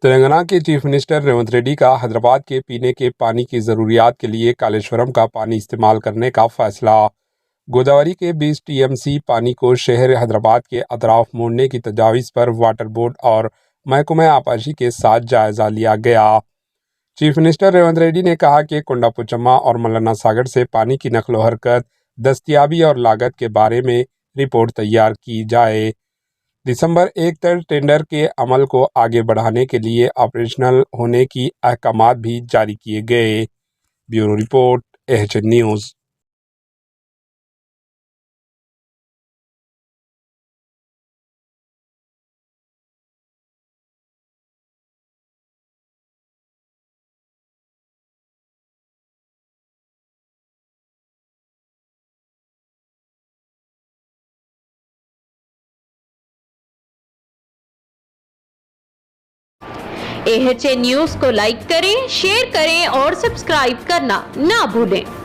तेलंगाना के chief minister Revanth Reddy का हैदराबाद के पीने के पानी की ज़रूरियात के लिए कालेश्वरम का पानी इस्तेमाल करने का फैसला। गोदावरी के 20 टीएमसी पानी को शहर हैदराबाद के अतराफ मोड़ने की तजावीज़ पर वाटर बोर्ड और महकमा आबपाशी के साथ जायज़ा लिया गया। चीफ मिनिस्टर रेवंत रेड्डी ने कहा कि कोंडापुचम्मा और मल्लना सागर से पानी की नकलो हरकत, दस्तियाबी और लागत के बारे में रिपोर्ट तैयार की जाए। दिसंबर 1 तक टेंडर के अमल को आगे बढ़ाने के लिए ऑपरेशनल होने की अहकामात भी जारी किए गए। Bureau report, AHN news. AHN news को लाइक करें, शेयर करें और सब्सक्राइब करना ना भूलें।